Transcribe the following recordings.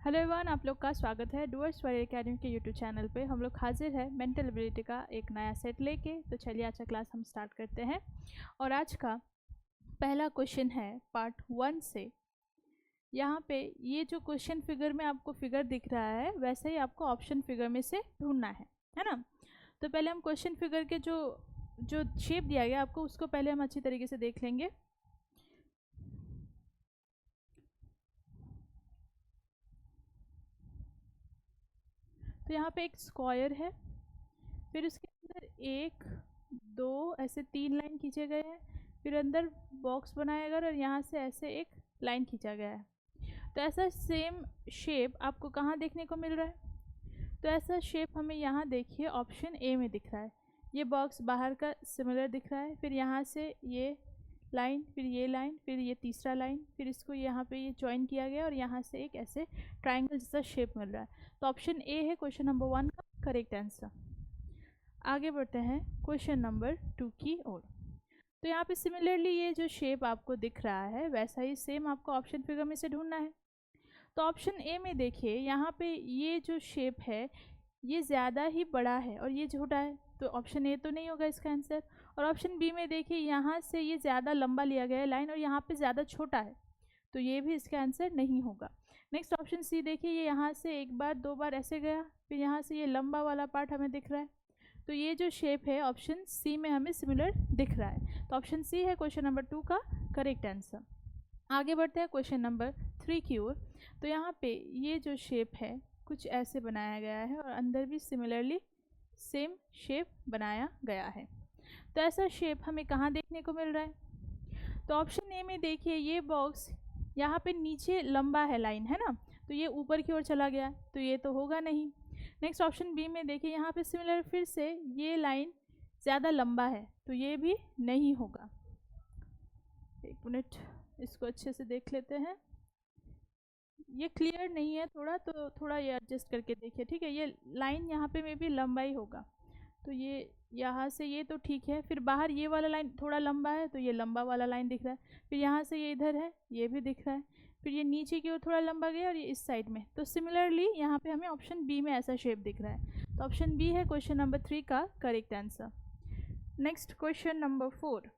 Hello everyone, आप लोग का स्वागत है डूअर्स वर्ल्ड एकेडमी के यूट्यूब चैनल पे। हम लोग हाजिर है मेंटल एबिलिटी का एक नया सेट लेके। तो चलिए आज का क्लास हम स्टार्ट करते हैं। और आज का पहला क्वेश्चन है पार्ट 1 से। यहाँ पे ये जो क्वेश्चन फिगर में आपको फिगर दिख रहा है वैसे ही आपको ऑप्शन फिगर में से ढूंढना है ना। तो पहले हम क्वेश्चन फिगर के जो जो शेप दिया गया आपको उसको पहले हम अच्छी तरीके से देख लेंगे। तो यहाँ पे एक स्क्वायर है, फिर उसके अंदर एक दो ऐसे 3 लाइन खींचे गए हैं, फिर अंदर बॉक्स बनाया गया और यहाँ से ऐसे एक लाइन खींचा गया है। तो ऐसा सेम शेप आपको कहाँ देखने को मिल रहा है? तो ऐसा शेप हमें यहाँ देखिए ऑप्शन ए में दिख रहा है। ये बॉक्स बाहर का सिमिलर दिख रहा है, फिर यहाँ से ये लाइन, फिर ये लाइन, फिर ये तीसरा लाइन, फिर इसको यहाँ पे ये ज्वाइन किया गया और यहाँ से एक ऐसे ट्राइंगल जैसा शेप मिल रहा है। तो ऑप्शन ए है क्वेश्चन नंबर 1 का करेक्ट आंसर। आगे बढ़ते हैं क्वेश्चन नंबर 2 की ओर। तो यहाँ पे सिमिलरली ये जो शेप आपको दिख रहा है वैसा ही सेम आपको ऑप्शन फिगर में से ढूंढना है। तो ऑप्शन ए में देखिए यहाँ पे ये जो शेप है ये ज़्यादा ही बड़ा है और ये छोटा है, तो ऑप्शन ए तो नहीं होगा इसका आंसर। और ऑप्शन बी में देखिए यहाँ से ये ज़्यादा लंबा लिया गया है लाइन और यहाँ पे ज़्यादा छोटा है, तो ये भी इसका आंसर नहीं होगा। नेक्स्ट ऑप्शन सी देखिए, ये यहाँ से एक बार दो बार ऐसे गया, फिर यहाँ से ये लंबा वाला पार्ट हमें दिख रहा है, तो ये जो शेप है ऑप्शन सी में हमें सिमिलर दिख रहा है। तो ऑप्शन सी है क्वेश्चन नंबर 2 का करेक्ट आंसर। आगे बढ़ते हैं क्वेश्चन नंबर 3 की ओर। तो यहाँ पे ये जो शेप है कुछ ऐसे बनाया गया है और अंदर भी सिमिलरली सेम शेप बनाया गया है। तो ऐसा शेप हमें कहाँ देखने को मिल रहा है? तो ऑप्शन ए में देखिए ये बॉक्स यहाँ पे नीचे लंबा है लाइन, है ना, तो ये ऊपर की ओर चला गया, तो ये तो होगा नहीं। नेक्स्ट ऑप्शन बी में देखिए यहाँ पे सिमिलर फिर से ये लाइन ज़्यादा लंबा है, तो ये भी नहीं होगा। एक मिनट इसको अच्छे से देख लेते हैं, ये क्लियर नहीं है थोड़ा, तो थोड़ा ये एडजस्ट करके देखिए, ठीक है। ये लाइन यहाँ पे में भी लंबा ही होगा, तो ये यहाँ से ये तो ठीक है, फिर बाहर ये वाला लाइन थोड़ा लंबा है तो ये लंबा वाला लाइन दिख रहा है, फिर यहाँ से ये इधर है ये भी दिख रहा है, फिर ये नीचे की ओर थोड़ा लंबा गया और ये इस साइड में, तो सिमिलरली यहाँ पे हमें ऑप्शन बी में ऐसा शेप दिख रहा है। तो ऑप्शन बी है क्वेश्चन नंबर 3 का correct answer. Next question number 4।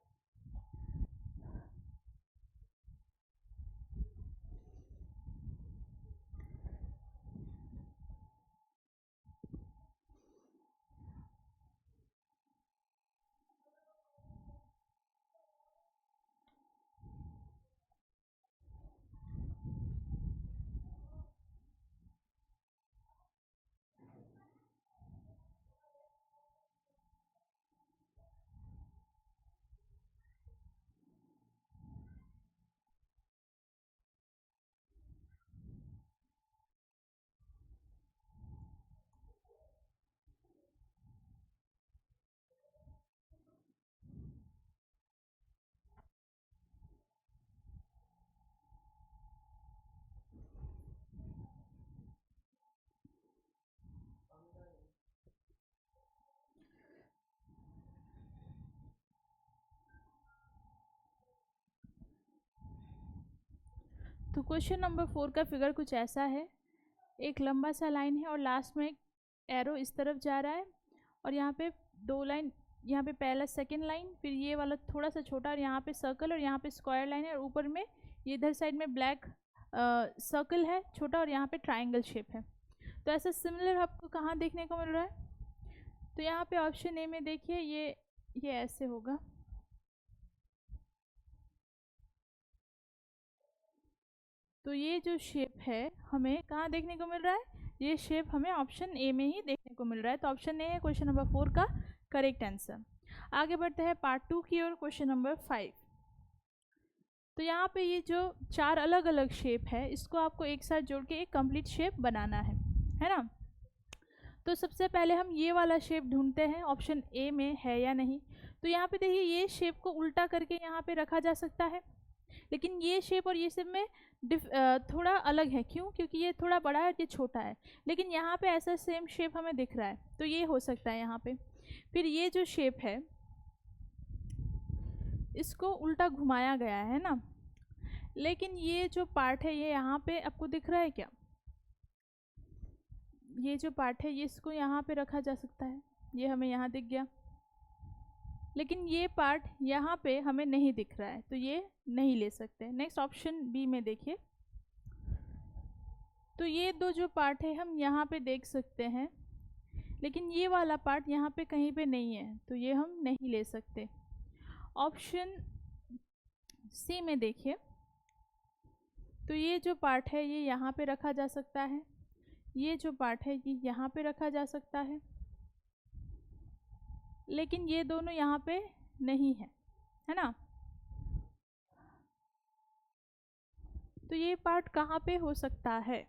तो क्वेश्चन नंबर 4 का फिगर कुछ ऐसा है, एक लंबा सा लाइन है और लास्ट में एक एरो इस तरफ जा रहा है और यहाँ पे दो लाइन, यहाँ पे पहला सेकंड लाइन, फिर ये वाला थोड़ा सा छोटा और यहाँ पे सर्कल और यहाँ पे स्क्वायर लाइन है और ऊपर में ये इधर साइड में ब्लैक सर्कल है छोटा और यहाँ पे ट्राइंगल शेप है। तो ऐसा सिमिलर आपको कहाँ देखने को मिल रहा है? तो यहाँ पे ऑप्शन ए में देखिए ये ऐसे होगा, तो ये जो शेप है हमें कहाँ देखने को मिल रहा है? ये शेप हमें ऑप्शन ए में ही देखने को मिल रहा है। तो ऑप्शन ए है क्वेश्चन नंबर 4 का करेक्ट आंसर। आगे बढ़ते हैं पार्ट 2 की ओर, क्वेश्चन नंबर 5। तो यहाँ पे ये जो 4 अलग अलग शेप है इसको आपको एक साथ जोड़ के एक कंप्लीट शेप बनाना है ना। तो सबसे पहले हम ये वाला शेप ढूंढते हैं ऑप्शन ए में है या नहीं। तो यहाँ पे देखिए ये शेप को उल्टा करके यहाँ पे रखा जा सकता है, लेकिन ये शेप और ये शेप में थोड़ा अलग है। क्यों? क्योंकि ये थोड़ा बड़ा है और ये छोटा है, लेकिन यहाँ पे ऐसा सेम शेप हमें दिख रहा है, तो ये हो सकता है यहाँ पे। फिर ये जो शेप है इसको उल्टा घुमाया गया है ना, लेकिन ये जो पार्ट है ये यहाँ पे आपको दिख रहा है क्या? ये जो पार्ट है ये इसको यहाँ पे रखा जा सकता है, ये हमें यहाँ दिख गया, लेकिन ये पार्ट यहाँ पे हमें नहीं दिख रहा है तो ये नहीं ले सकते। नेक्स्ट ऑप्शन बी में देखिए, तो ये दो जो पार्ट है हम यहाँ पे देख सकते हैं, लेकिन ये वाला पार्ट यहाँ पे कहीं पे नहीं है तो ये हम नहीं ले सकते। ऑप्शन सी में देखिए, तो ये जो पार्ट है ये यहाँ पे रखा जा सकता है, ये जो पार्ट है ये यहाँ पे रखा जा सकता है, लेकिन ये दोनों यहाँ पे नहीं है ना। तो ये पार्ट कहाँ पे हो सकता है?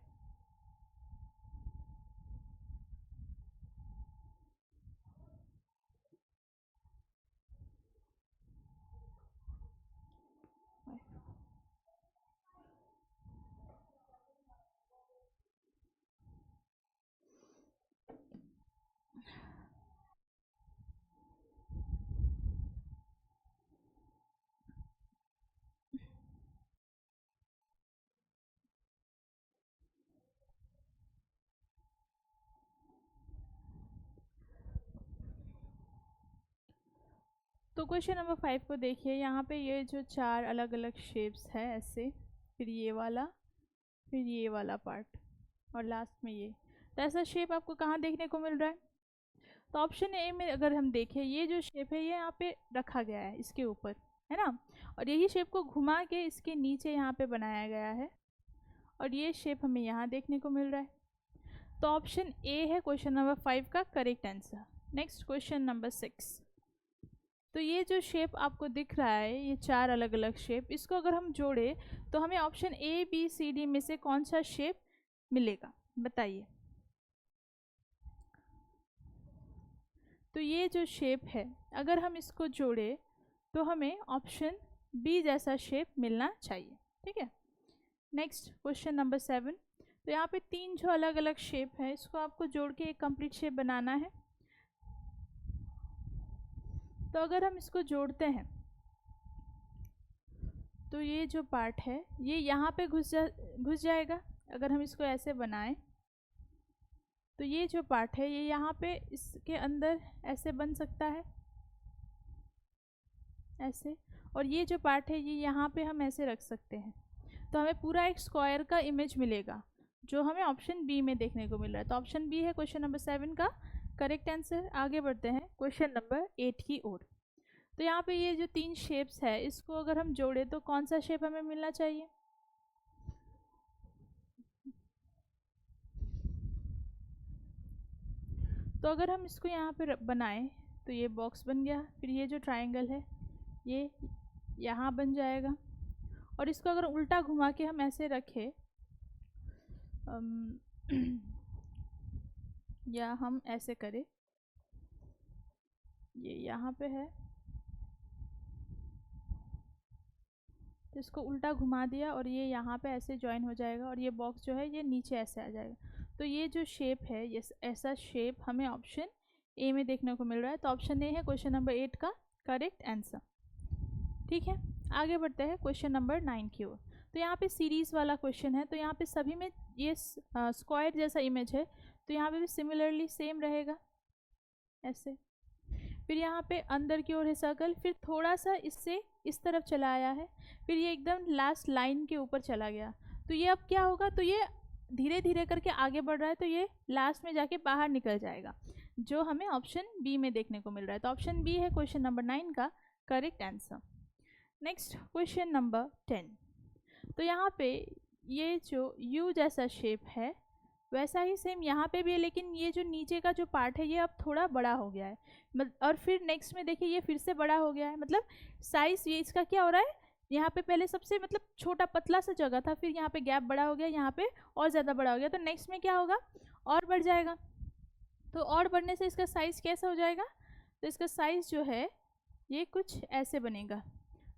तो क्वेश्चन नंबर 5 को देखिए, यहाँ पे ये जो चार अलग अलग शेप्स है ऐसे, फिर ये वाला, फिर ये वाला पार्ट और लास्ट में ये, तो ऐसा शेप आपको कहाँ देखने को मिल रहा है? तो ऑप्शन ए में अगर हम देखें, ये जो शेप है ये यहाँ पे रखा गया है इसके ऊपर, है ना, और यही शेप को घुमा के इसके नीचे यहाँ पे बनाया गया है और ये शेप हमें यहाँ देखने को मिल रहा है। तो ऑप्शन ए है क्वेश्चन नंबर 5 का correct answer. Next question number 6, तो ये जो शेप आपको दिख रहा है, ये चार अलग अलग शेप, इसको अगर हम जोड़े तो हमें option A B C D में से कौन सा शेप मिलेगा, बताइए। तो ये जो शेप है अगर हम इसको जोड़े तो हमें ऑप्शन बी जैसा शेप मिलना चाहिए, ठीक है। नेक्स्ट क्वेश्चन नंबर 7, तो यहाँ पे तीन जो अलग अलग शेप है इसको आपको जोड़ के एक कंप्लीट शेप बनाना है। तो अगर हम इसको जोड़ते हैं तो ये जो पार्ट है ये यहाँ पे घुस जाएगा। अगर हम इसको ऐसे बनाएं तो ये जो पार्ट है ये यहाँ पे इसके अंदर ऐसे बन सकता है, ऐसे, और ये जो पार्ट है ये यहाँ पे हम ऐसे रख सकते हैं। तो हमें पूरा एक स्क्वायर का इमेज मिलेगा जो हमें ऑप्शन बी में देखने को मिल रहा है। तो ऑप्शन बी है क्वेश्चन नंबर 7 का करेक्ट आंसर। आगे बढ़ते हैं क्वेश्चन नंबर 8 की ओर। तो यहाँ पे ये जो तीन शेप्स है इसको अगर हम जोड़े तो कौन सा शेप हमें मिलना चाहिए? तो अगर हम इसको यहाँ पे बनाएं तो ये बॉक्स बन गया, फिर ये जो ट्रायंगल है ये यहाँ बन जाएगा, और इसको अगर उल्टा घुमा के हम ऐसे रखें या हम ऐसे करें, ये यहाँ पे है तो इसको उल्टा घुमा दिया और ये यहाँ पे ऐसे ज्वाइन हो जाएगा और ये बॉक्स जो है ये नीचे ऐसे आ जाएगा। तो ये जो शेप है ये ऐसा शेप हमें ऑप्शन ए में देखने को मिल रहा है। तो ऑप्शन ए है क्वेश्चन नंबर 8 का करेक्ट आंसर, ठीक है। आगे बढ़ते हैं क्वेश्चन नंबर 9 की ओर। तो यहाँ पे सीरीज़ वाला क्वेश्चन है, तो यहाँ पे सभी में ये स्क्वायर जैसा इमेज है, तो यहाँ पे भी सिमिलरली सेम रहेगा ऐसे। फिर यहाँ पे अंदर की ओर है सर्कल, फिर थोड़ा सा इससे इस तरफ चला आया है, फिर ये एकदम लास्ट लाइन के ऊपर चला गया। तो ये अब क्या होगा, तो ये धीरे धीरे करके आगे बढ़ रहा है, तो ये लास्ट में जाके बाहर निकल जाएगा, जो हमें ऑप्शन बी में देखने को मिल रहा है। तो ऑप्शन बी है क्वेश्चन नंबर 9 का correct answer. Next question number 10, तो यहाँ पे ये जो यू जैसा शेप है वैसा ही सेम यहाँ पे भी है, लेकिन ये जो नीचे का जो पार्ट है ये अब थोड़ा बड़ा हो गया है, और फिर नेक्स्ट में देखिए ये फिर से बड़ा हो गया है। मतलब साइज ये इसका क्या हो रहा है, यहाँ पे पहले सबसे मतलब छोटा पतला सा जगह था, फिर यहाँ पे गैप बड़ा हो गया, यहाँ पे और ज़्यादा बड़ा हो गया, तो नेक्स्ट में क्या होगा, और बढ़ जाएगा। तो और बढ़ने से इसका साइज़ कैसा हो जाएगा, तो इसका साइज़ जो है ये कुछ ऐसे बनेगा,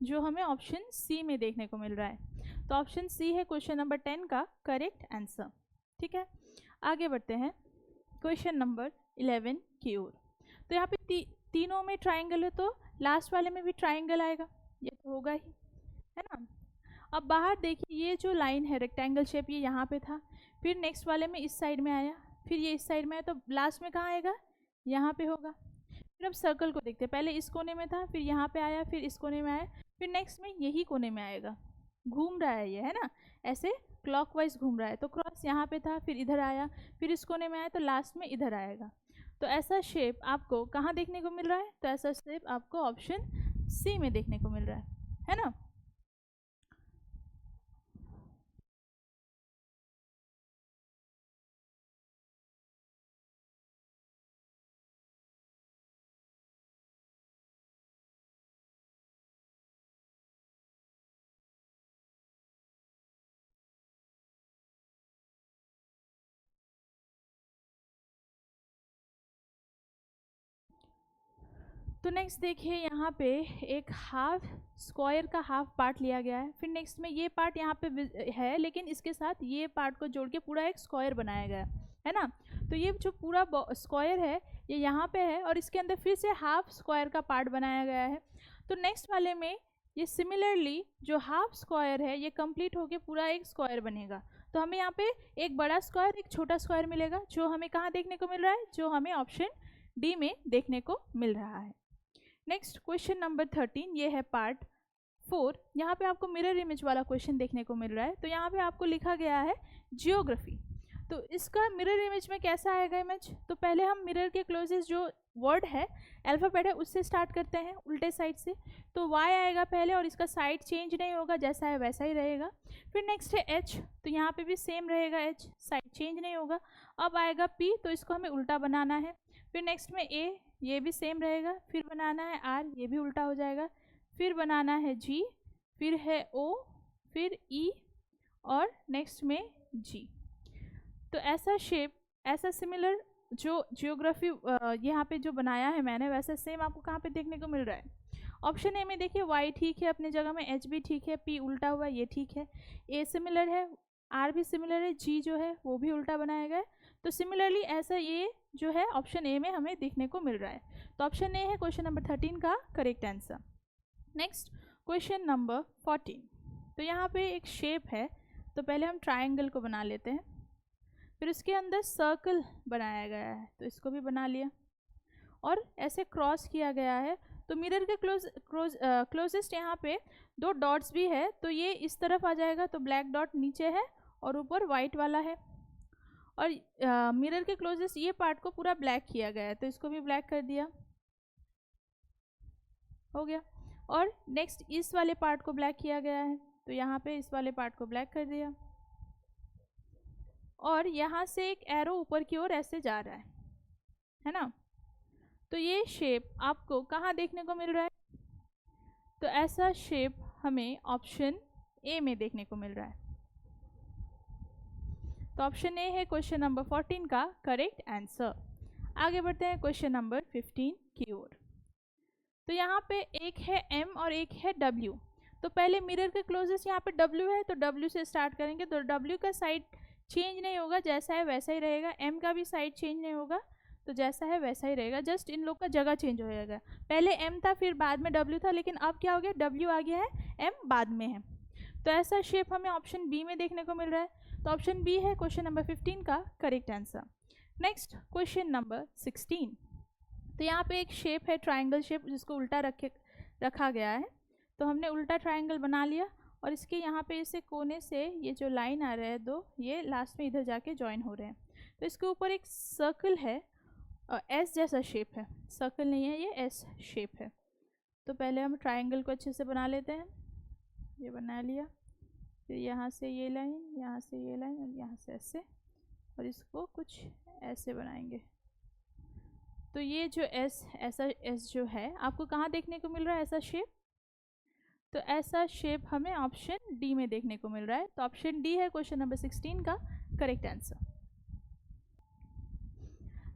जो हमें ऑप्शन सी में देखने को मिल रहा है। तो ऑप्शन सी है क्वेश्चन नंबर 10 का करेक्ट आंसर, ठीक है। आगे बढ़ते हैं क्वेश्चन नंबर 11 की ओर। तो यहाँ पे तीनों में ट्राइंगल है, तो लास्ट वाले में भी ट्राइंगल आएगा, ये तो होगा ही, है ना। अब बाहर देखिए ये जो लाइन है रेक्टेंगल शेप ये यहाँ पे था, फिर नेक्स्ट वाले में इस साइड में आया, फिर ये इस साइड में है, तो लास्ट में कहाँ आएगा, यहाँ पे होगा। फिर अब सर्कल को देखते हैं, पहले इस कोने में था, फिर यहाँ पे आया, फिर इस कोने में आया, फिर नेक्स्ट में यही कोने में आएगा। घूम रहा है ये, है ना, ऐसे क्लॉकवाइज घूम रहा है। तो क्रॉस यहाँ पे था, फिर इधर आया, फिर इस कोने में आया, तो लास्ट में इधर आएगा। तो ऐसा शेप आपको कहाँ देखने को मिल रहा है, तो ऐसा शेप आपको ऑप्शन सी में देखने को मिल रहा है ना। तो नेक्स्ट देखिए, यहाँ पे एक हाफ स्क्वायर का हाफ पार्ट लिया गया है। फिर नेक्स्ट में ये पार्ट यहाँ पे है, लेकिन इसके साथ ये पार्ट को जोड़ के पूरा एक स्क्वायर बनाया गया है ना। तो ये जो पूरा स्क्वायर है ये यहाँ पे है, और इसके अंदर फिर से हाफ स्क्वायर का पार्ट बनाया गया है। तो नेक्स्ट वाले में ये सिमिलरली जो हाफ स्क्वायर है ये कंप्लीट होके पूरा एक स्क्वायर बनेगा। तो हमें यहाँ पे एक बड़ा स्क्वायर, एक छोटा स्क्वायर मिलेगा, जो हमें कहाँ देखने को मिल रहा है, जो हमें ऑप्शन डी में देखने को मिल रहा है। नेक्स्ट क्वेश्चन नंबर 13, ये है पार्ट 4। यहाँ पे आपको मिरर इमेज वाला क्वेश्चन देखने को मिल रहा है। तो यहाँ पे आपको लिखा गया है जियोग्राफी। तो इसका मिरर इमेज में कैसा आएगा इमेज, तो पहले हम मिरर के क्लोजेस्ट जो वर्ड है, अल्फ़ाबेट है, उससे स्टार्ट करते हैं उल्टे साइड से। तो वाई आएगा पहले, और इसका साइड चेंज नहीं होगा, जैसा है वैसा ही रहेगा। फिर नेक्स्ट है एच, तो यहाँ पे भी सेम रहेगा, एच साइड चेंज नहीं होगा। अब आएगा पी, तो इसको हमें उल्टा बनाना है। फिर नेक्स्ट में ए, ये भी सेम रहेगा। फिर बनाना है आर, ये भी उल्टा हो जाएगा। फिर बनाना है जी, फिर है ओ, फिर ई, और नेक्स्ट में जी। तो ऐसा शेप, ऐसा सिमिलर जो जियोग्राफी यहाँ पे जो बनाया है मैंने, वैसा सेम आपको कहाँ पे देखने को मिल रहा है। ऑप्शन ए में देखिए, वाई ठीक है अपनी जगह में, एच भी ठीक है, पी उल्टा हुआ ये ठीक है, ए सिमिलर है, आर भी सिमिलर है, जी जो है वो भी उल्टा बनाया गया है। तो सिमिलरली ऐसा ये जो है ऑप्शन ए में हमें देखने को मिल रहा है। तो ऑप्शन ए है क्वेश्चन नंबर 13 का correct answer. Next question number 14। तो यहाँ पे एक शेप है, तो पहले हम ट्रायंगल को बना लेते हैं, फिर उसके अंदर सर्कल बनाया गया है, तो इसको भी बना लिया, और ऐसे क्रॉस किया गया है। तो मिरर के क्लोजेस्ट यहाँ पे 2 डॉट्स भी है, तो ये इस तरफ आ जाएगा, तो ब्लैक डॉट नीचे है और ऊपर वाइट वाला है। और मिरर के क्लोजेस्ट ये पार्ट को पूरा ब्लैक किया गया है, तो इसको भी ब्लैक कर दिया, हो गया। और नेक्स्ट इस वाले पार्ट को ब्लैक किया गया है, तो यहाँ पे इस वाले पार्ट को ब्लैक कर दिया, और यहाँ से एक एरो ऊपर की ओर ऐसे जा रहा है ना। तो ये शेप आपको कहाँ देखने को मिल रहा है, तो ऐसा शेप हमें ऑप्शन ए में देखने को मिल रहा है। तो ऑप्शन ए है क्वेश्चन नंबर 14 का करेक्ट आंसर। आगे बढ़ते हैं क्वेश्चन नंबर 15 की ओर। तो यहाँ पे एक है एम और एक है डब्ल्यू। तो पहले मिरर के क्लोजेस्ट यहाँ पे डब्ल्यू है, तो डब्ल्यू से स्टार्ट करेंगे। तो डब्ल्यू का साइड चेंज नहीं होगा, जैसा है वैसा ही रहेगा। एम का भी साइड चेंज नहीं होगा, तो जैसा है वैसा ही रहेगा, जस्ट इन लोग का जगह चेंज हो जाएगा। पहले एम था, फिर बाद में डब्ल्यू था, लेकिन अब क्या हो गया, डब्ल्यू आ गया है, एम बाद में है। तो ऐसा शेप हमें ऑप्शन बी में देखने को मिल रहा है। तो ऑप्शन बी है क्वेश्चन नंबर 15 का correct answer. Next question number 16। तो यहाँ पे एक शेप है ट्राइंगल शेप, जिसको उल्टा रखा गया है। तो हमने उल्टा ट्राइंगल बना लिया, और इसके यहाँ पे इसे कोने से ये जो लाइन आ रहा है 2, ये लास्ट में इधर जाके ज्वाइन हो रहे हैं। तो इसके ऊपर एक सर्कल है, एस जैसा शेप है, सर्कल नहीं है ये, एस शेप है। तो पहले हम ट्राइंगल को अच्छे से बना लेते हैं। ये बना लिया, फिर यहाँ से ये लाइन, यहाँ से ये लाइन, और यहाँ से ऐसे, और इसको कुछ ऐसे बनाएंगे। तो ये जो एस, ऐसा एस जो है आपको कहाँ देखने को मिल रहा है ऐसा शेप, तो ऐसा शेप हमें ऑप्शन डी में देखने को मिल रहा है। तो ऑप्शन डी है क्वेश्चन नंबर 16 का करेक्ट आंसर।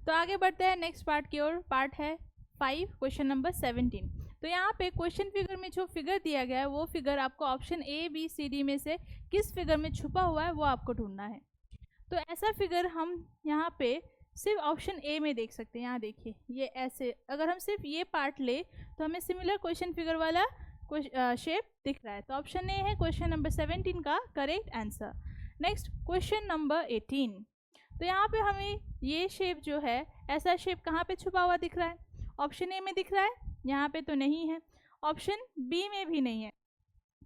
तो आगे बढ़ते हैं नेक्स्ट पार्ट की ओर। पार्ट है 5, क्वेश्चन नंबर 17। तो यहाँ पे क्वेश्चन फिगर में जो फिगर दिया गया है, वो फिगर आपको option A B C D में से किस फिगर में छुपा हुआ है वो आपको ढूंढना है। तो ऐसा फिगर हम यहाँ पे सिर्फ ऑप्शन ए में देख सकते हैं। यहाँ देखिए, ये ऐसे अगर हम सिर्फ ये पार्ट ले तो हमें सिमिलर क्वेश्चन फिगर वाला शेप दिख रहा है। तो ऑप्शन ए है क्वेश्चन नंबर 17 का correct answer. Next question number 18। तो यहाँ पे हमें ये शेप जो है, ऐसा शेप कहाँ पे छुपा हुआ दिख रहा है? ऑप्शन ए में दिख रहा है, यहाँ पे तो नहीं है, ऑप्शन बी में भी नहीं है।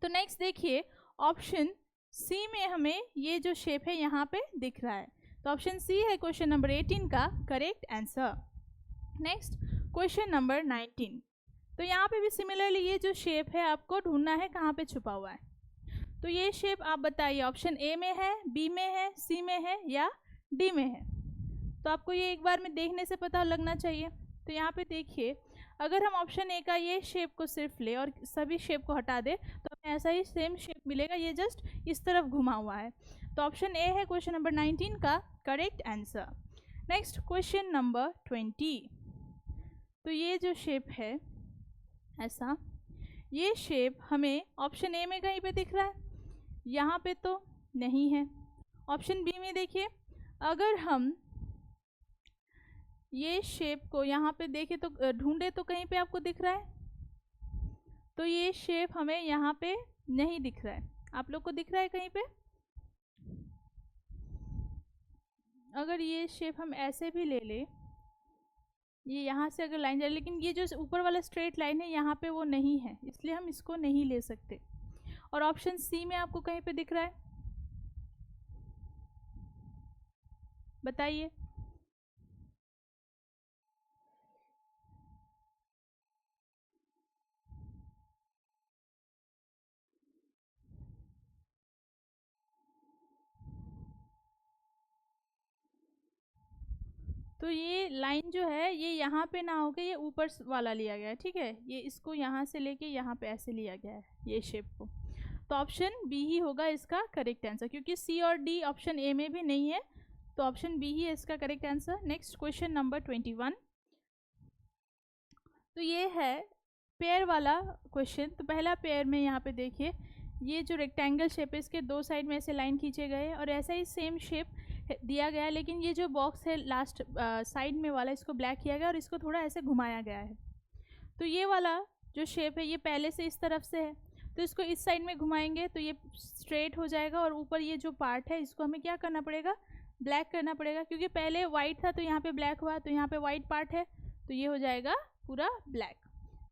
तो नेक्स्ट देखिए, ऑप्शन सी में हमें ये जो शेप है यहाँ पे दिख रहा है। तो ऑप्शन सी है क्वेश्चन नंबर 18 का correct answer. Next question number 19। तो यहाँ पे भी सिमिलरली ये जो शेप है आपको ढूंढना है कहाँ पे छुपा हुआ है। तो ये शेप आप बताइए, ऑप्शन ए में है, बी में है, सी में है या डी में है? तो आपको ये एक बार में देखने से पता लगना चाहिए। तो यहाँ पे देखिए, अगर हम ऑप्शन ए का ये शेप को सिर्फ ले और सभी शेप को हटा दे तो हमें ऐसा ही सेम शेप मिलेगा, ये जस्ट इस तरफ घुमा हुआ है। तो ऑप्शन ए है क्वेश्चन नंबर 19 का correct answer. Next question number 20। तो ये जो शेप है ऐसा, ये शेप हमें ऑप्शन ए में कहीं पे दिख रहा है, यहाँ पे तो नहीं है। ऑप्शन बी में देखिए, अगर हम ये शेप को यहाँ पे देखें तो ढूंढे तो कहीं पे आपको दिख रहा है, तो ये शेप हमें यहाँ पे नहीं दिख रहा है। आप लोग को दिख रहा है कहीं पे? अगर ये शेप हम ऐसे भी ले ले, ये यहाँ से अगर लाइन जाए, लेकिन ये जो ऊपर वाला स्ट्रेट लाइन है यहाँ पे वो नहीं है, इसलिए हम इसको नहीं ले सकते। और ऑप्शन सी में आपको कहीं पे दिख रहा है, बताइए। तो ये लाइन जो है ये यहाँ पे ना होकर ये ऊपर वाला लिया गया है, ठीक है, ये इसको यहाँ से लेके यहाँ पे ऐसे लिया गया है ये शेप को। तो ऑप्शन बी ही होगा इसका करेक्ट आंसर, क्योंकि सी और डी ऑप्शन ए में भी नहीं है, तो ऑप्शन बी ही है इसका correct answer. Next question number 21। तो ये है पेयर वाला क्वेश्चन। तो पहला पेयर में यहाँ पे देखिए, ये जो रेक्टेंगल शेप है इसके दो साइड में ऐसे लाइन खींचे गए और ऐसा ही सेम शेप दिया गया है, लेकिन ये जो बॉक्स है लास्ट साइड में वाला, इसको ब्लैक किया गया और इसको थोड़ा ऐसे घुमाया गया है। तो ये वाला जो शेप है ये पहले से इस तरफ से है, तो इसको इस साइड में घुमाएंगे तो ये स्ट्रेट हो जाएगा, और ऊपर ये जो पार्ट है इसको हमें क्या करना पड़ेगा? ब्लैक करना पड़ेगा, क्योंकि पहले वाइट था तो यहाँ पे ब्लैक हुआ, तो यहाँ पे वाइट पार्ट है तो ये हो जाएगा पूरा ब्लैक,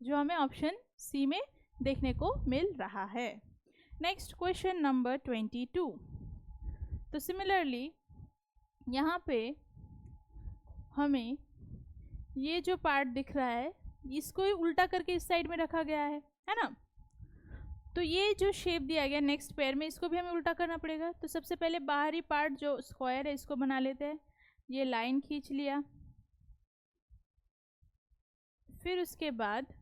जो हमें ऑप्शन सी में देखने को मिल रहा है। Next question number 22। तो सिमिलरली यहाँ पे हमें ये जो पार्ट दिख रहा है इसको ही उल्टा करके इस साइड में रखा गया है ना। तो ये जो शेप दिया गया नेक्स्ट पेयर में, इसको भी हमें उल्टा करना पड़ेगा। तो सबसे पहले बाहरी पार्ट जो स्क्वायर है इसको बना लेते हैं, ये लाइन खींच लिया, फिर उसके बाद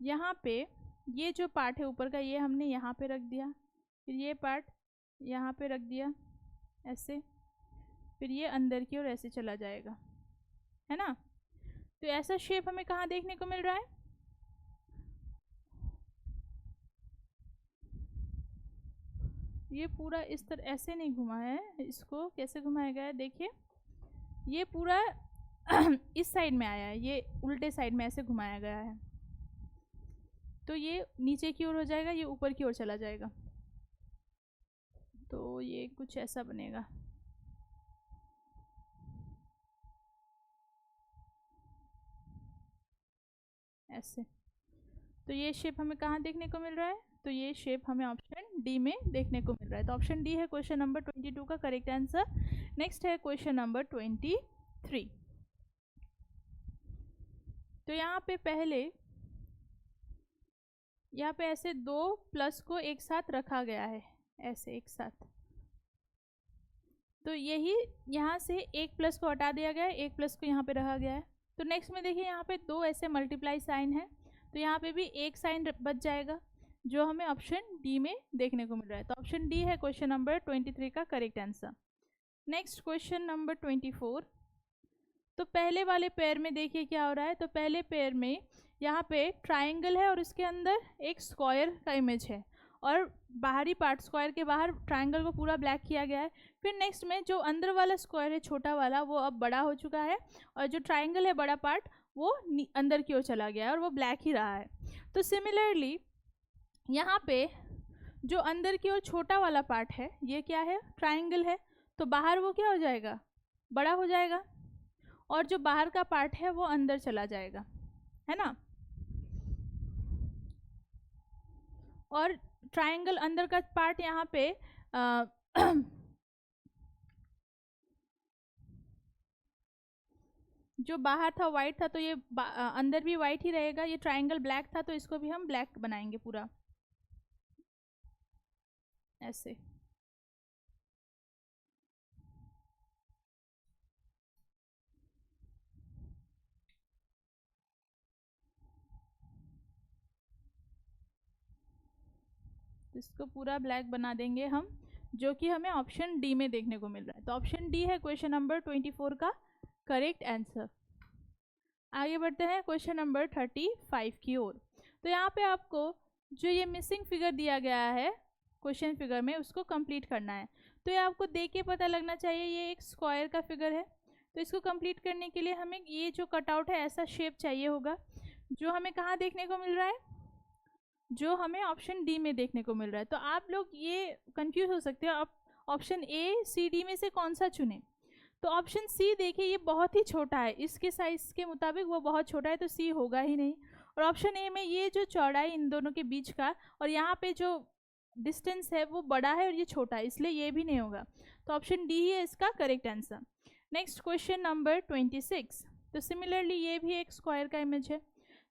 यहाँ पे ये जो पार्ट है ऊपर का ये हमने यहाँ पे रख दिया, फिर ये पार्ट यहाँ पे रख दिया ऐसे, फिर ये अंदर की ओर ऐसे चला जाएगा, है ना। तो ऐसा शेप हमें कहाँ देखने को मिल रहा है? ये पूरा इस तरह ऐसे नहीं घुमा है, इसको कैसे घुमाया गया है देखिए, ये पूरा इस साइड में आया है, ये उल्टे साइड में ऐसे घुमाया गया है, तो ये नीचे की ओर हो जाएगा, ये ऊपर की ओर चला जाएगा, तो ये कुछ ऐसा बनेगा। ऐसे। तो ये शेप हमें कहाँ देखने को मिल रहा है? तो ये शेप हमें ऑप्शन डी में देखने को मिल रहा है। तो ऑप्शन डी है क्वेश्चन नंबर 22 का करेक्ट आंसर। नेक्स्ट है क्वेश्चन नंबर 23। तो यहाँ पे पहले यहाँ पे ऐसे दो प्लस को एक साथ रखा गया है, ऐसे एक साथ, तो यही यहाँ से एक प्लस को हटा दिया गया है, एक प्लस को यहाँ पे रखा गया है। तो नेक्स्ट में देखिए यहाँ पे दो ऐसे मल्टीप्लाई साइन है, तो यहाँ पे भी एक साइन बच जाएगा, जो हमें ऑप्शन डी में देखने को मिल रहा है। तो ऑप्शन डी है क्वेश्चन नंबर 23 का correct answer. Next question number 24। तो पहले वाले पेयर में देखिए क्या हो रहा है। तो पहले पेयर में यहाँ पे ट्राइंगल है और इसके अंदर एक स्क्वायर का इमेज है, और बाहरी पार्ट स्क्वायर के बाहर ट्राइंगल को पूरा ब्लैक किया गया है। फिर नेक्स्ट में जो अंदर वाला स्क्वायर है छोटा वाला, वो अब बड़ा हो चुका है, और जो ट्राइंगल है बड़ा पार्ट वो अंदर की ओर चला गया है और वो ब्लैक ही रहा है। तो सिमिलरली यहाँ पे जो अंदर की ओर छोटा वाला पार्ट है ये क्या है? ट्राइंगल है। तो बाहर वो क्या हो जाएगा, बड़ा हो जाएगा, और जो बाहर का पार्ट है वो अंदर चला जाएगा, है ना। और ट्रायंगल अंदर का पार्ट यहाँ पे जो बाहर था वाइट था, तो ये अंदर भी वाइट ही रहेगा। ये ट्रायंगल ब्लैक था, तो इसको भी हम ब्लैक बनाएंगे पूरा ऐसे। इसको पूरा ब्लैक बना देंगे हम, जो कि हमें ऑप्शन डी में देखने को मिल रहा है। तो ऑप्शन डी है क्वेश्चन नंबर 24 का करेक्ट आंसर। आगे बढ़ते हैं क्वेश्चन नंबर 35 की ओर। तो यहाँ पे आपको जो ये मिसिंग फिगर दिया गया है क्वेश्चन फिगर में, उसको कंप्लीट करना है। तो ये आपको देख के पता लगना चाहिए ये एक स्क्वायर का फिगर है। तो इसको कंप्लीट करने के लिए हमें ये जो कटआउट है ऐसा शेप चाहिए होगा, जो हमें कहाँ देखने को मिल रहा है, जो हमें ऑप्शन डी में देखने को मिल रहा है। तो आप लोग ये कंफ्यूज हो सकते हो, आप ऑप्शन ए सी डी में से कौन सा चुने। तो ऑप्शन सी देखिए, ये बहुत ही छोटा है, इसके साइज के मुताबिक वो बहुत छोटा है, तो सी होगा ही नहीं। और ऑप्शन ए में ये जो चौड़ाई इन दोनों के बीच का और यहाँ पे जो डिस्टेंस है वो बड़ा है और ये छोटा है, इसलिए ये भी नहीं होगा। तो ऑप्शन डी ही है इसका correct answer. Next question number 26। तो सिमिलरली ये भी एक स्क्वायर का इमेज है।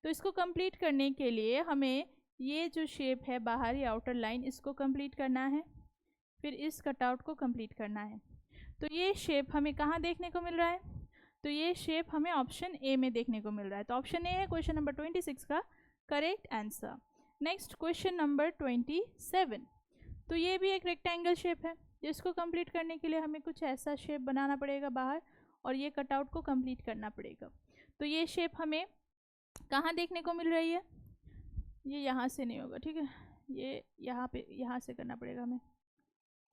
तो इसको कंप्लीट करने के लिए हमें ये जो शेप है बाहरी आउटर लाइन, इसको कंप्लीट करना है, फिर इस कटआउट को कंप्लीट करना है। तो ये शेप हमें कहाँ देखने को मिल रहा है, तो ये शेप हमें ऑप्शन ए में देखने को मिल रहा है। तो ऑप्शन ए है क्वेश्चन नंबर 26 का correct answer. Next question number 27। तो ये भी एक रेक्टेंगल शेप है, जिसको कंप्लीट करने के लिए हमें कुछ ऐसा शेप बनाना पड़ेगा बाहर, और ये कटआउट को कंप्लीट करना पड़ेगा। तो ये शेप हमें कहाँ देखने को मिल रही है, ये यहाँ से नहीं होगा, ठीक है, ये यहाँ पे, यहाँ से करना पड़ेगा हमें,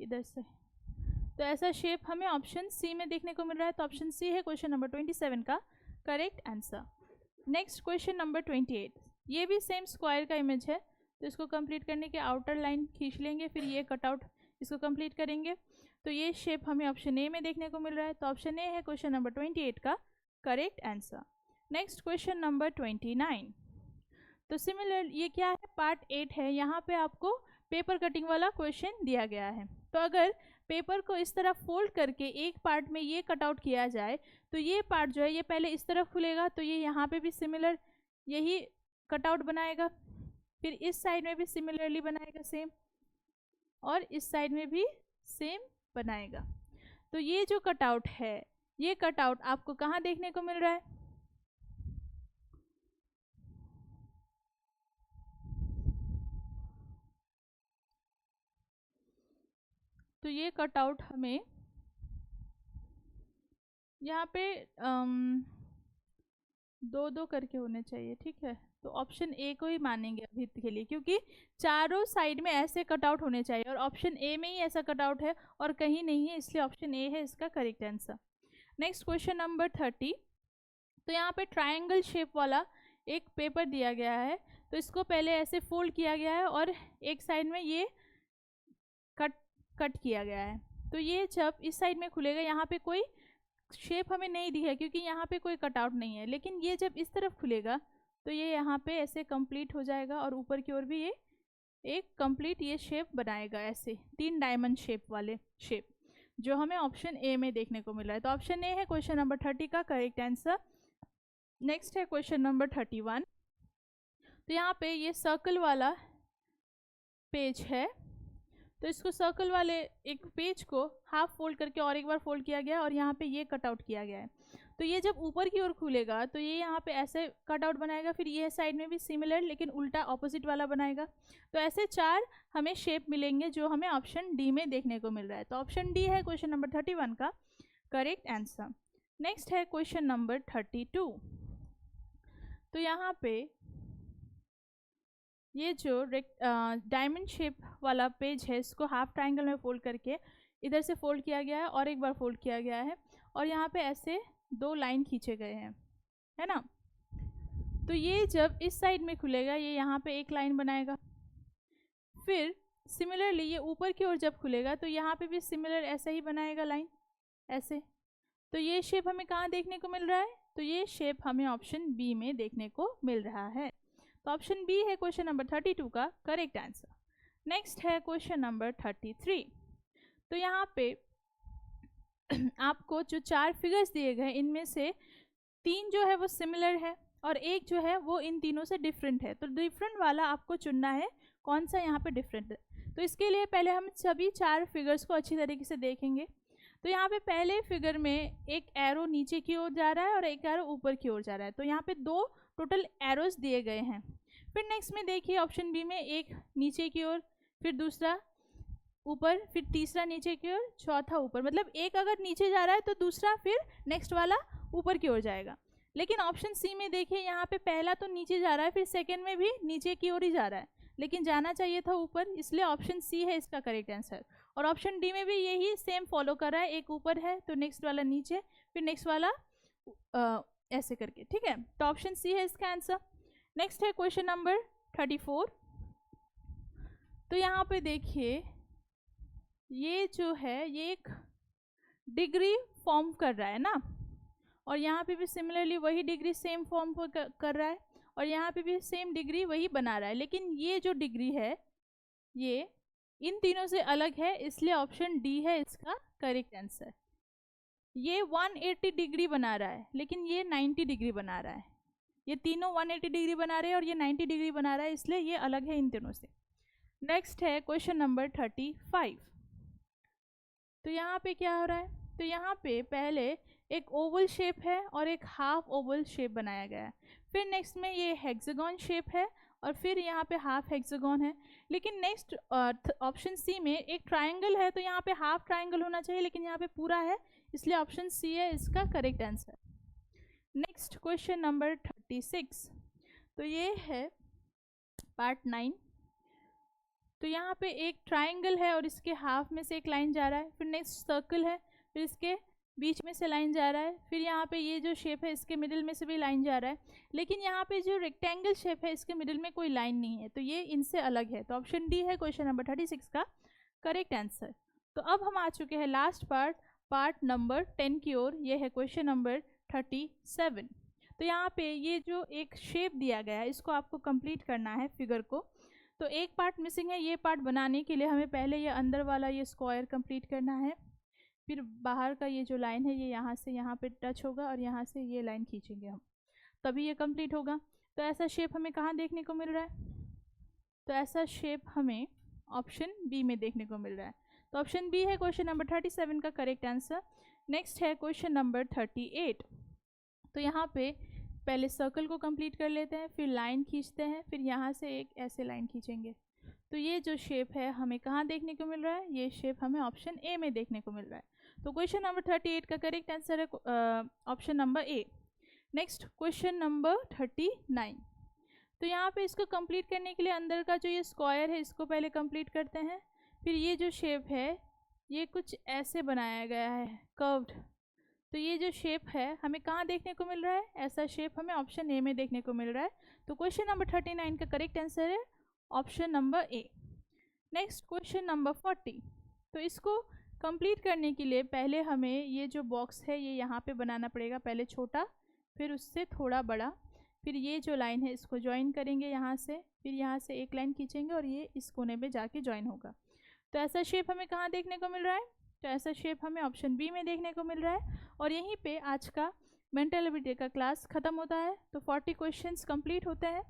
इधर से। तो ऐसा शेप हमें ऑप्शन सी में देखने को मिल रहा है। तो ऑप्शन सी है क्वेश्चन नंबर 27 का correct answer. Next question number 28। ये भी सेम स्क्वायर का इमेज है। तो इसको कंप्लीट करने के आउटर लाइन खींच लेंगे, फिर ये कटआउट इसको कंप्लीट करेंगे। तो ये शेप हमें ऑप्शन ए में देखने को मिल रहा है। तो ऑप्शन ए है क्वेश्चन नंबर 28 का correct answer. Next question number 29। तो सिमिलर ये क्या है, पार्ट 8 है। यहाँ पे आपको पेपर कटिंग वाला क्वेश्चन दिया गया है। तो अगर पेपर को इस तरह फोल्ड करके एक पार्ट में ये कटआउट किया जाए, तो ये पार्ट जो है ये पहले इस तरफ खुलेगा, तो ये यहाँ पे भी सिमिलर यही कटआउट बनाएगा, फिर इस साइड में भी सिमिलरली बनाएगा सेम, और इस साइड में भी सेम बनाएगा। तो ये जो कटआउट है, ये कटआउट आपको कहाँ देखने को मिल रहा है, तो ये कटआउट हमें यहाँ पे दो दो करके होने चाहिए, ठीक है। तो ऑप्शन ए को ही मानेंगे अभी के लिए, क्योंकि चारों साइड में ऐसे कटआउट होने चाहिए, और ऑप्शन ए में ही ऐसा कटआउट है और कहीं नहीं है, इसलिए ऑप्शन ए है इसका correct answer. Next question number 30। तो यहाँ पे ट्रायंगल शेप वाला एक पेपर दिया गया है। तो इसको पहले ऐसे फोल्ड किया गया है और एक साइड में ये कट किया गया है। तो ये जब इस साइड में खुलेगा, यहाँ पे कोई शेप हमें नहीं दी है क्योंकि यहाँ पे कोई कटआउट नहीं है, लेकिन ये जब इस तरफ खुलेगा तो ये यहाँ पे ऐसे कंप्लीट हो जाएगा, और ऊपर की ओर भी ये एक कंप्लीट ये शेप बनाएगा, ऐसे 3 डायमंड शेप वाले शेप, जो हमें ऑप्शन ए में देखने को मिल रहा है। तो ऑप्शन ए है क्वेश्चन नंबर 30 का करेक्ट आंसर। नेक्स्ट है क्वेश्चन नंबर 31। तो यहाँ पे ये सर्कल वाला पेज है। तो इसको सर्कल वाले एक पेज को हाफ फोल्ड करके और एक बार फोल्ड किया गया, और यहाँ पे ये कटआउट किया गया है। तो ये जब ऊपर की ओर खुलेगा तो ये यहाँ पे ऐसे कटआउट बनाएगा, फिर ये साइड में भी सिमिलर लेकिन उल्टा ऑपोजिट वाला बनाएगा। तो ऐसे 4 हमें शेप मिलेंगे, जो हमें ऑप्शन डी में देखने को मिल रहा है। तो ऑप्शन डी है क्वेश्चन नंबर 31 का करेक्ट आंसर। नेक्स्ट है क्वेश्चन नंबर 32। तो यहाँ पे ये जो डायमंड शेप वाला पेज है, इसको हाफ ट्रायंगल में फोल्ड करके इधर से फोल्ड किया गया है और एक बार फोल्ड किया गया है, और यहाँ पे ऐसे 2 लाइन खींचे गए हैं, है ना। तो ये जब इस साइड में खुलेगा, ये यहाँ पे एक लाइन बनाएगा, फिर सिमिलरली ये ऊपर की ओर जब खुलेगा तो यहाँ पे भी सिमिलर ऐसा ही बनाएगा लाइन, ऐसे। तो ये शेप हमें कहाँ देखने को मिल रहा है? तो ये शेप हमें ऑप्शन बी में देखने को मिल रहा है। तो ऑप्शन बी है क्वेश्चन नंबर 32 का करेक्ट आंसर। नेक्स्ट है क्वेश्चन नंबर 33। तो यहाँ पे आपको जो 4 फिगर्स दिए गए इनमें से 3 जो है वो सिमिलर है और एक जो है वो इन तीनों से डिफरेंट है। तो डिफरेंट वाला आपको चुनना है, कौन सा यहाँ पे डिफरेंट है। तो इसके लिए पहले हम सभी 4 फिगर्स को अच्छी तरीके से देखेंगे। तो यहाँ पे पहले फिगर में एक एरो नीचे की ओर जा रहा है और एक एरो ऊपर की ओर जा रहा है। तो यहाँ पे 2 टोटल एरोस दिए गए हैं। फिर नेक्स्ट में देखिए ऑप्शन बी में एक नीचे की ओर, फिर दूसरा ऊपर, फिर तीसरा नीचे की ओर, चौथा ऊपर। मतलब एक अगर नीचे जा रहा है तो दूसरा फिर नेक्स्ट वाला ऊपर की ओर जाएगा। लेकिन ऑप्शन सी में देखिए यहाँ पे पहला तो नीचे जा रहा है, फिर सेकंड में भी नीचे की ओर ही जा रहा है, लेकिन जाना चाहिए था ऊपर, इसलिए ऑप्शन सी है इसका करेक्ट आंसर। और ऑप्शन डी में भी यही सेम फॉलो कर रहा है, एक ऊपर है तो नेक्स्ट वाला नीचे, फिर नेक्स्ट वाला ऐसे करके, ठीक है। तो ऑप्शन सी है इसका आंसर। नेक्स्ट है क्वेश्चन नंबर 34। तो यहाँ पे देखिए ये जो है ये एक डिग्री फॉर्म कर रहा है ना, और यहाँ पे भी सिमिलरली वही डिग्री सेम फॉर्म कर रहा है, और यहाँ पे भी सेम डिग्री वही बना रहा है। लेकिन ये जो डिग्री है ये इन तीनों से अलग है, इसलिए ऑप्शन डी है इसका करेक्ट आंसर। ये 180 डिग्री बना रहा है लेकिन ये 90 डिग्री बना रहा है। ये तीनों 180 डिग्री बना रहे हैं और ये 90 डिग्री बना रहा है, इसलिए ये अलग है इन तीनों से। नेक्स्ट है क्वेश्चन नंबर 35। तो यहाँ पे क्या हो रहा है? तो यहाँ पे पहले एक ओवल शेप है और एक हाफ ओवल शेप बनाया गया है। फिर नेक्स्ट में ये हेक्सागन शेप है और फिर यहाँ पे हाफ हेक्सागन है। लेकिन नेक्स्ट ऑप्शन सी में एक ट्रायंगल है, तो यहाँ पे हाफ ट्रायंगल होना चाहिए, लेकिन यहाँ पे पूरा है, इसलिए ऑप्शन सी है इसका correct answer. Next question number 36। तो ये है पार्ट 9। तो यहाँ पे एक ट्रायंगल है और इसके हाफ में से एक लाइन जा रहा है, फिर नेक्स्ट सर्कल है, फिर इसके बीच में से लाइन जा रहा है, फिर यहाँ पे ये जो शेप है इसके मिडिल में से भी लाइन जा रहा है। लेकिन यहाँ पे जो रेक्टेंगल शेप है इसके मिडिल में कोई लाइन नहीं है, तो ये इनसे अलग है। तो ऑप्शन डी है क्वेश्चन नंबर 36 का करेक्ट आंसर। तो अब हम आ चुके हैं लास्ट पार्ट नंबर 10 की ओर। ये है क्वेश्चन नंबर 37। तो यहाँ पे ये जो एक शेप दिया गया है इसको आपको कंप्लीट करना है फिगर को। तो एक पार्ट मिसिंग है, ये पार्ट बनाने के लिए हमें पहले ये अंदर वाला ये स्क्वायर कंप्लीट करना है, फिर बाहर का ये जो लाइन है ये यहाँ से यहाँ पे टच होगा और यहाँ से ये लाइन खींचेंगे हम, तभी ये कंप्लीट होगा। तो ऐसा शेप हमें कहाँ देखने को मिल रहा है? तो ऐसा शेप हमें ऑप्शन बी में देखने को मिल रहा है। तो ऑप्शन बी है क्वेश्चन नंबर 37 का करेक्ट आंसर। नेक्स्ट है क्वेश्चन नंबर 38। तो यहाँ पे पहले सर्कल को कंप्लीट कर लेते हैं, फिर लाइन खींचते हैं, फिर यहाँ से एक ऐसे लाइन खींचेंगे। तो ये जो शेप है हमें कहाँ देखने को मिल रहा है? ये शेप हमें ऑप्शन ए में देखने को मिल रहा है। तो क्वेश्चन नंबर 38 का करेक्ट आंसर है option number A. Next question number 39। तो यहाँ पे इसको कंप्लीट करने के लिए अंदर का जो ये स्क्वायर है इसको पहले कंप्लीट करते हैं। फिर ये जो शेप है ये कुछ ऐसे बनाया गया है कर्व्ड। तो ये जो शेप है हमें कहाँ देखने को मिल रहा है? ऐसा शेप हमें ऑप्शन ए में देखने को मिल रहा है। तो क्वेश्चन नंबर 39 का करेक्ट आंसर है option number A. Next question number 40। तो इसको कंप्लीट करने के लिए पहले हमें ये जो बॉक्स है ये यहाँ पे बनाना पड़ेगा, पहले छोटा फिर उससे थोड़ा बड़ा, फिर ये जो लाइन है इसको ज्वाइन करेंगे यहाँ से, फिर यहाँ से एक लाइन खींचेंगे और ये इस कोने पे जाके ज्वाइन होगा। तो ऐसा शेप हमें कहाँ देखने को मिल रहा है? तो ऐसा शेप हमें ऑप्शन बी में देखने को मिल रहा है। और यहीं पे आज का मेंटल एबिलिटी का क्लास ख़त्म होता है। तो 40 क्वेश्चंस कंप्लीट होते हैं।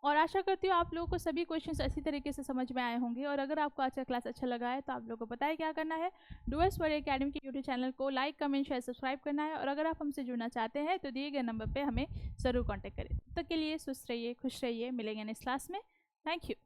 और आशा करती हूँ आप लोगों को सभी क्वेश्चंस अच्छी तरीके से समझ में आए होंगे। और अगर आपको आज का क्लास अच्छा लगा है तो आप लोगों को पता है क्या करना है, डूअर्स वर्ड एकेडमी के यूट्यूब चैनल को लाइक कमेंट शेयर सब्सक्राइब करना है। और अगर आप हमसे जुड़ना चाहते हैं तो दिए गए नंबर पर हमें ज़रूर कॉन्टैक्ट करें। तब तक के लिए सुस्त रहिए, खुश रहिए, मिलेंगे नेक्स्ट क्लास में। Thank you.